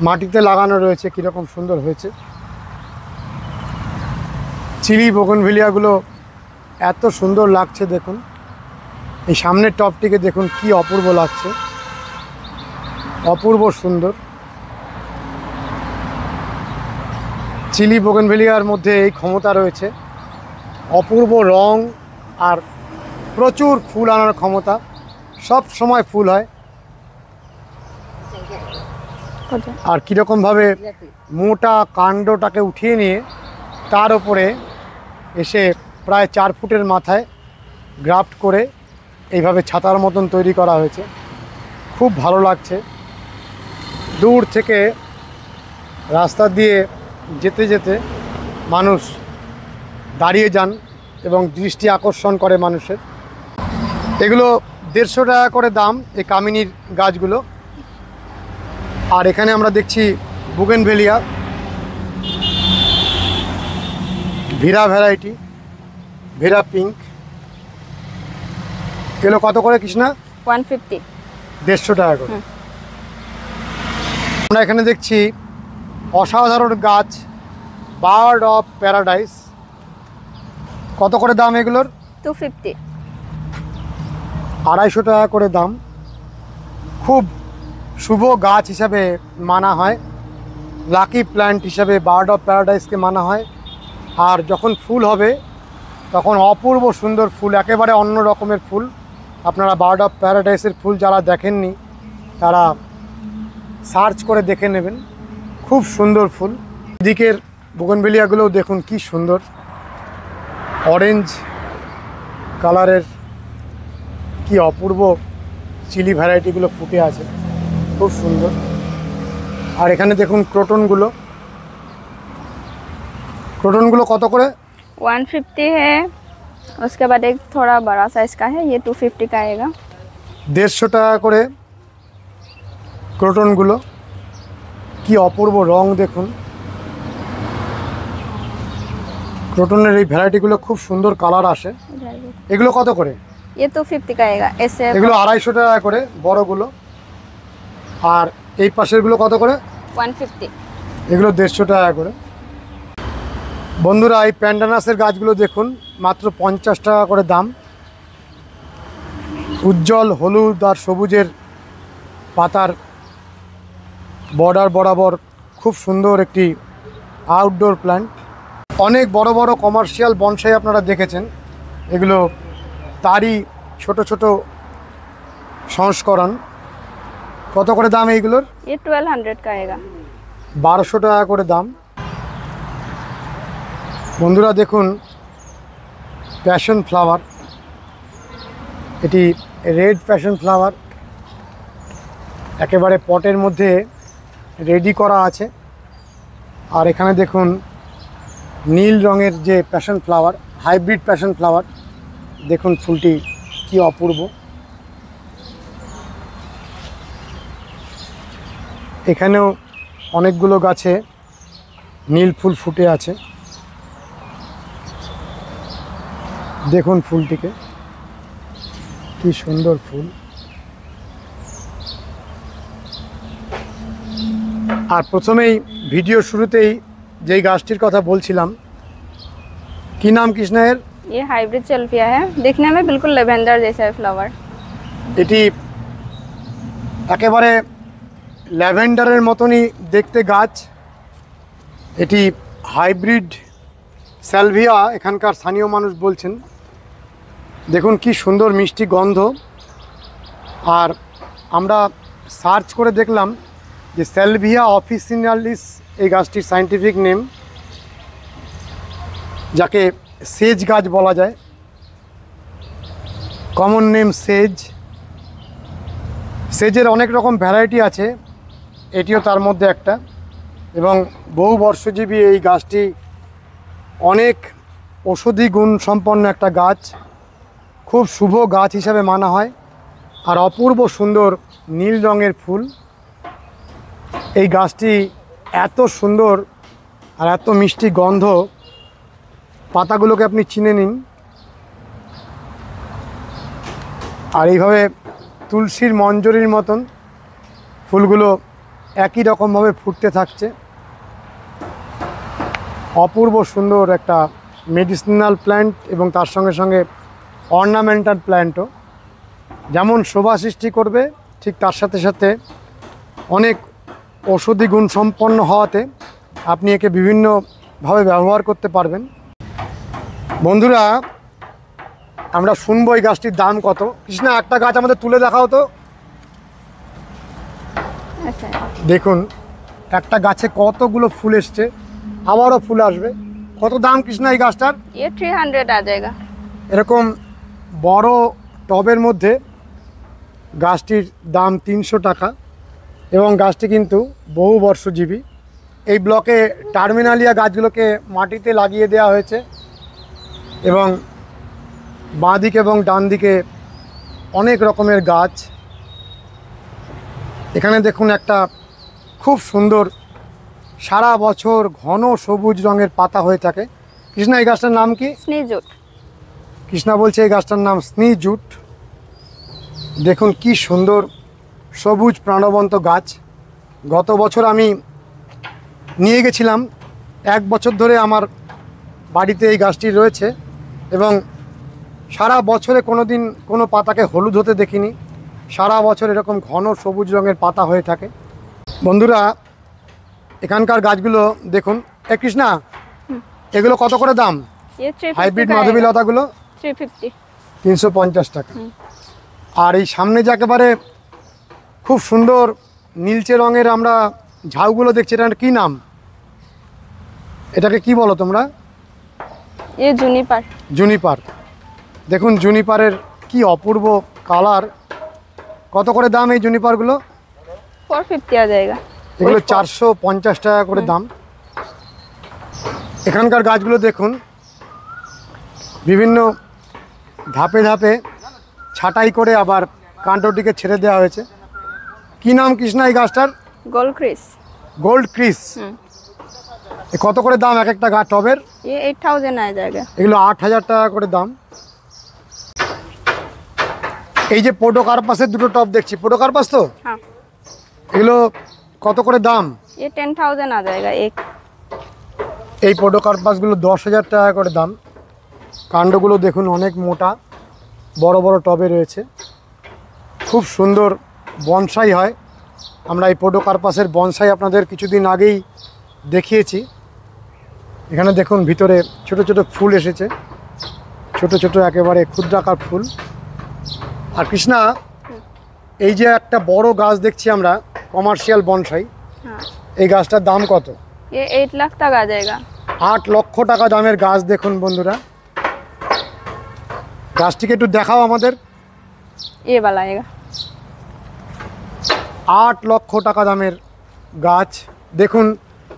মাটিতে লাগানো রয়েছে, কীরকম সুন্দর হয়েছে। চিলি বোগনভিলিয়াগুলো এত সুন্দর লাগছে দেখুন। এই সামনের টপটিকে দেখুন কি অপূর্ব লাগছে। অপূর্ব সুন্দর। চিলি বোগেনভেলিয়ার মধ্যে এই ক্ষমতা রয়েছে, অপূর্ব রং আর প্রচুর ফুল আনার ক্ষমতা। সব সময় ফুল হয়। আর কীরকমভাবে মোটা কাণ্ডটাকে উঠিয়ে নিয়ে তার ওপরে এসে প্রায় 4 ফুটের মাথায় গ্রাফট করে এইভাবে ছাতার মতন তৈরি করা হয়েছে। খুব ভালো লাগছে। দূর থেকে রাস্তা দিয়ে যেতে যেতে মানুষ দাঁড়িয়ে যান এবং দৃষ্টি আকর্ষণ করে মানুষের। এগুলো 150 টাকা করে দাম এই কামিনীর গাছগুলো। আর এখানে আমরা দেখছি bougainvillea Veera variety, Veera pink. এগুলো কত করে কৃষ্ণা? 150। 150 টাকা করে। আমরা এখানে দেখছি অসাধারণ গাছ, বার্ড অফ প্যারাডাইস। কত করে দাম এগুলোর? 250। 250 টাকা করে দাম। খুব শুভ গাছ হিসাবে মানা হয়, লাকি প্ল্যান্ট হিসাবে বার্ড অফ প্যারাডাইসকে মানা হয়। আর যখন ফুল হবে তখন অপূর্ব সুন্দর ফুল, একেবারে অন্য রকমের ফুল। আপনারা বার্ড অফ প্যারাডাইসের ফুল যারা দেখেননি তারা সার্চ করে দেখে নেবেন, খুব সুন্দর ফুল। এদিকের বোগেনভেলিয়াগুলোও দেখুন কি সুন্দর, অরেঞ্জ কালারের কি অপূর্ব চিলি ভ্যারাইটিগুলো ফুটে আছে, খুব সুন্দর। আর এখানে দেখুন ক্রোটনগুলো। ক্রোটনগুলো কত করে? 150 है। उसके बाद एक थोड़ा बड़ा साइज का है, ये 250 का आएगा। 150 টাকা করে ক্রোটনগুলো। কি অপূর্ব রং দেখুন। ক্রোটনের এই ভ্যারাইটিগুলো খুব সুন্দর কালার আসে। এগুলো কত করে? ये 250 का आएगा ऐसे। এগুলো 250 টাকা করে বড়গুলো। আর এই পাশেরগুলো কত করে? 150। এগুলো 150 টাকা করে। বন্ধুরা, এই প্যান্ডানাসের গাছগুলো দেখুন, মাত্র 50 টাকা করে দাম। উজ্জ্বল হলুদ আর সবুজের পাতার বর্ডার বরাবর খুব সুন্দর একটি আউটডোর প্ল্যান্ট। অনেক বড় বড় কমার্শিয়াল বনসাই আপনারা দেখেছেন, এগুলো তারই ছোট ছোট সংস্করণ। কত করে দাম এইগুলোর? ये 1200 का आएगा। 1200 টাকা করে দাম। বন্ধুরা দেখুন প্যাশন ফ্লাওয়ার, এটি রেড প্যাশন ফ্লাওয়ার, একেবারে পটের মধ্যে রেডি করা আছে। আর এখানে দেখুন নীল রঙের যে passion flower, hybrid passion flower, দেখুন ফুলটি কি অপূর্ব। এখানেও অনেকগুলো গাছে নীল ফুল ফুটে আছে, দেখুন ফুলটিকে, কি সুন্দর ফুল। আর প্রথমেই ভিডিও শুরুতেই যেই গাছটির কথা বলছিলাম, কি নাম কৃষ্ণা এর? ये हाइब्रिड सेल्फिया है, देखने में बिल्कुल लेवेंडर जैसा है फ्लावर। এটি একেবারে ল্যাভেন্ডারের মতনই দেখতে গাছ। এটি হাইব্রিড স্যালভিয়া এখানকার স্থানীয় মানুষ বলছেন। দেখুন কি সুন্দর মিষ্টি গন্ধ। আর আমরা সার্চ করে দেখলাম যে স্যালভিয়া অফিসিনালিস এই গাছটির সায়েন্টিফিক নেম, যাকে সেজ গাছ বলা যায়, কমন নেম সেজ। সেজের অনেক রকম ভ্যারাইটি আছে, এটিও তার মধ্যে একটা। এবং বহু বর্ষজীবী এই গাছটি অনেক ঔষধি গুণ সম্পন্ন একটা গাছ, খুব শুভ গাছ হিসাবে মানা হয়। আর অপূর্ব সুন্দর নীল রঙের ফুল। এই গাছটি এত সুন্দর আর এত মিষ্টি গন্ধ, পাতাগুলোকে আপনি চিনে নিন। আর এইভাবে তুলসীর মঞ্জরির মতন ফুলগুলো একই রকমভাবে ফুটতে থাকছে। অপূর্ব সুন্দর একটা মেডিসিনাল প্ল্যান্ট এবং তার সঙ্গে সঙ্গে অর্নামেন্টাল প্ল্যান্টও। যেমন শোভা সৃষ্টি করবে, ঠিক তার সাথে সাথে অনেক ঔষধি গুণ সম্পন্ন হওয়াতে আপনি একে বিভিন্নভাবে ব্যবহার করতে পারবেন। বন্ধুরা, আমরা শুনবো এই গাছটির দাম কত। কৃষ্ণা, একটা গাছ আমাদের তুলে দেখাও তো। ऐसे দেখুন একটা গাছে কতগুলো ফুল এসছে, আবারও ফুল আসবে। কত দাম কৃষ্ণা এই গাছটার? ये 300 आ जाएगा। এরকম বড় টবের মধ্যে গাছটির দাম 300 টাকা এবং গাছটি কিন্তু বহু বর্ষজীবী। এই ব্লকে টার্মিনালিয়া গাছগুলোকে মাটিতে লাগিয়ে দেওয়া হয়েছে এবং বাঁ দিকে এবং ডান দিকে অনেক রকমের গাছ। এখানে দেখুন একটা খুব সুন্দর সারা বছর ঘন সবুজ রঙের পাতা হয়ে থাকে। কৃষ্ণা, এই গাছটার নাম কি? स्नीजुट। কৃষ্ণা বলছে এই গাছটার নাম স্নিজুট। দেখুন কি সুন্দর সবুজ প্রাণবন্ত গাছ। গত বছর আমি নিয়ে গেছিলাম, 1 বছর ধরে আমার বাড়িতে এই গাছটি রয়েছে এবং সারা বছরে কোনো দিন কোনো পাতাকে হলুদ হতে দেখিনি। সারা বছর এরকম ঘন সবুজ রঙের পাতা হয়ে থাকে। বন্ধুরা, এখানকার গাছগুলো দেখুন। কৃষ্ণা, এগুলো কত করে দাম? ये 350 হাইব্রিড का মাধবী आएगा। লতাগুলো 350। 350 টাকা। আর এই সামনে যে একেবারে খুব সুন্দর নীলচে রঙের আমরা ঝাউগুলো দেখছি, এটার কি নাম? এটাকে কি বলো তোমরা? ये जूनिपर। জুনিপার। দেখুন জুনিপারের কি অপূর্ব কালার। কত করে দাম এই জুনিপারগুলো? 450 आ जाएगा। এগুলো 450 টাকা করে দাম। এখানকার গাছগুলো দেখুন বিভিন্ন ধাপে ধাপে ছাঁটাই করে আবার কাণ্ডটিকে ছেড়ে দেওয়া হয়েছে। কি নাম কৃষ্ণা এই গাছটার? Gold crest. Gold crest. কত করে দাম এক একটা গাছ টবের? ये 8000 आ जाएगा। এগুলো 8000 টাকা করে দাম। এই যে পোডোকার্পাসের দুটো টব দেখছি, পোডোকার্পাস তো? हाँ, এগুলো কত করে দাম? ये 10,000 आ जाएगा एक। এই পোডোকার্পাসগুলো 10,000 টাকা করে দাম। কাণ্ডগুলো দেখুন অনেক মোটা, বড় বড় টবে রয়েছে। খুব সুন্দর বনসাই হয়। আমরা এই পোডোকার্পাসের বনসাই আপনাদের কিছুদিন আগেই দেখিয়েছি। এখানে দেখুন ভিতরে ছোট ছোট ফুল এসেছে, ছোট ছোট একেবারে ক্ষুদ্রাকার ফুল। আর কৃষ্ণা, এই যে একটা বড় গাছ দেখছি আমরা, কমার্শিয়াল বনসাই, हाँ, এই গাছটার দাম কত? ये 8 लाख तक आ जाएगा। 8 লক্ষ টাকা দামের গাছ। দেখুন বন্ধুরা, গাছটিকে একটু দেখাও আমাদের। ये वाला आएगा। 8 লক্ষ টাকা দামের গাছ। দেখুন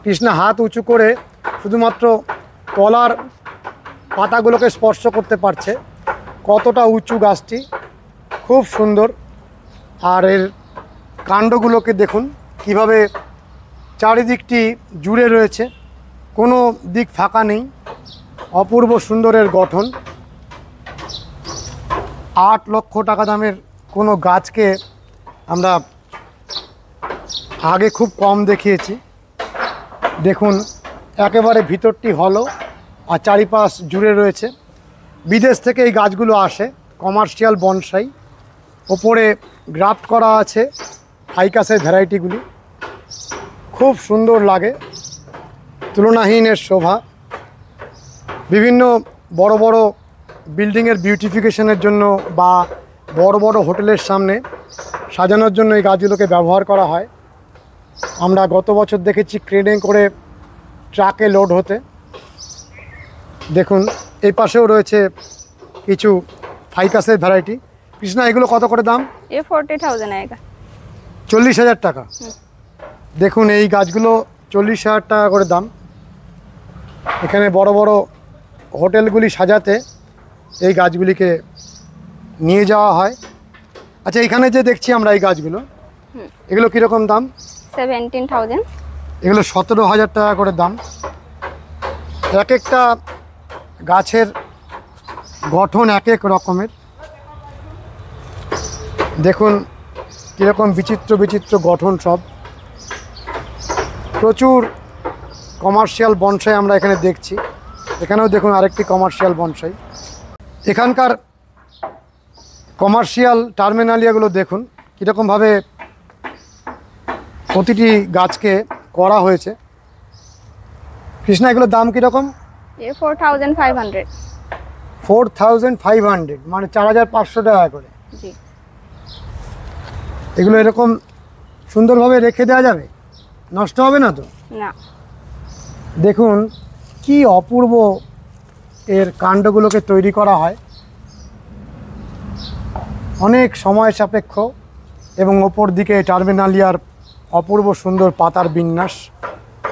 কৃষ্ণা হাত উঁচু করে শুধুমাত্র তলার পাতাগুলোকে স্পর্শ করতে পারছে। কতটা উঁচু গাছটি, খুব সুন্দর। আর এর কাণ্ডগুলোকে দেখুন কিভাবে চারিদিকটি জুড়ে রয়েছে, কোনো দিক ফাঁকা নেই। অপূর্ব সুন্দরের গঠন। 8 লক্ষ টাকা দামের কোনো গাছকে আমরা আগে খুব কম দেখিয়েছি। দেখুন একেবারে ভিতরটি হলো আর চারিপাশ জুড়ে রয়েছে। বিদেশ থেকে এই গাছগুলো আসে, কমার্শিয়াল বনসাই। ওপরে গ্রাফট করা আছে ফাইকাসের ভ্যারাইটিগুলি। খুব সুন্দর লাগে, তুলনাহীন এর শোভা। বিভিন্ন বড় বড় বিল্ডিংয়ের বিউটিফিকেশনের জন্য বা বড় বড় হোটেলের সামনে সাজানোর জন্য এই গাছগুলোকে ব্যবহার করা হয়। আমরা গত বছর দেখেছি ক্রেনে করে ট্রাকে লোড হতে। দেখুন এই পাশেও রয়েছে কিছু ফাইকাসের ভ্যারাইটি। কৃষ্ণা, এগুলো কত করে দাম? ये 40,000 आएगा। 40,000 টাকা। দেখুন এই গাছগুলো 40,000 টাকা করে দাম। এখানে বড় বড় হোটেলগুলি সাজাতে এই গাছগুলিকে নিয়ে যাওয়া হয়। আচ্ছা, এখানে যে দেখছি আমরা এই গাছগুলো, এগুলো কীরকম দাম? 17,000। এগুলো 17,000 টাকা করে দাম। এক একটা গাছের গঠন এক এক রকমের। দেখুন কীরকম বিচিত্র বিচিত্র গঠন সব। প্রচুর কমার্শিয়াল বনসাই আমরা এখানে দেখছি। এখানেও দেখুন আরেকটি কমার্শিয়াল বনসাই। এখানকার কমার্শিয়াল টার্মিনালিয়াগুলো দেখুন কীরকমভাবে প্রতিটি গাছকে করা হয়েছে। কৃষ্ণা, এগুলোর দাম কীরকম? ये 4500। 4500 মানে 4500 টাকা করে। जी এগুলো এরকম সুন্দরভাবে রেখে দেওয়া যাবে, নষ্ট হবে না তো? ना। দেখুন কি অপূর্ব এর কাণ্ডগুলোকে তৈরি করা হয়, অনেক সময় সাপেক্ষ এবং ওপর দিকে টার্মিনালিয়ার অপূর্ব সুন্দর পাতার বিন্যাস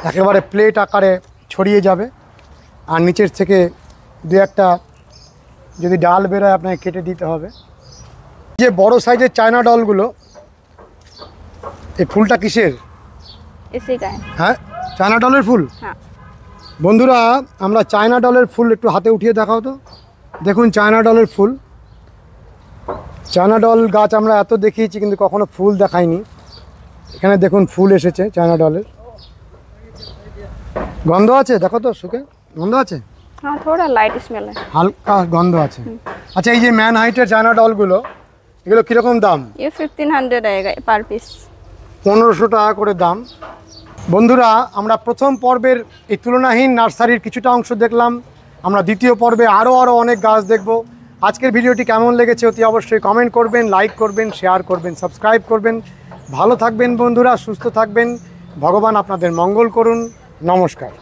একেবারে প্লেট আকারে ছড়িয়ে যাবে। আর নিচের থেকে দু একটা যদি ডাল বেরোয় আপনাকে কেটে দিতে হবে। যে বড় সাইজের চায়না ডলগুলো, এই ফুলটা কিসের? इसी का है। হ্যাঁ, চায়না ডলের ফুল। हाँ বন্ধুরা, আমরা চায়না ডলের ফুল একটু হাতে উঠিয়ে দেখাও তো। দেখুন চায়না ডলের ফুল। চায়না ডল গাছ আমরা এত দেখিয়েছি কিন্তু কখনো ফুল দেখাইনি। এখানে দেখুন ফুল এসেছে চায়না ডলের। গন্ধ আছে, দেখো তো শুকে গন্ধ আছে, हाँ थोड़ा लाइट स्मेल है। হালকা গন্ধ আছে। আচ্ছা, এই যে ম্যান হাইটের চায়না ডলগুলো, এগুলো কীরকম দাম? ये 1500 रहेगा पर पीस। 1500 টাকা করে দাম। বন্ধুরা, আমরা প্রথম পর্বের এই তুলনাহীন নার্সারির কিছুটা অংশ দেখলাম। আমরা দ্বিতীয় পর্বে আরও অনেক গাছ দেখব। আজকের ভিডিওটি কেমন লেগেছে অতি অবশ্যই কমেন্ট করবেন, লাইক করবেন, শেয়ার করবেন, সাবস্ক্রাইব করবেন। ভালো থাকবেন বন্ধুরা, সুস্থ থাকবেন। ভগবান আপনাদের মঙ্গল করুন। নমস্কার।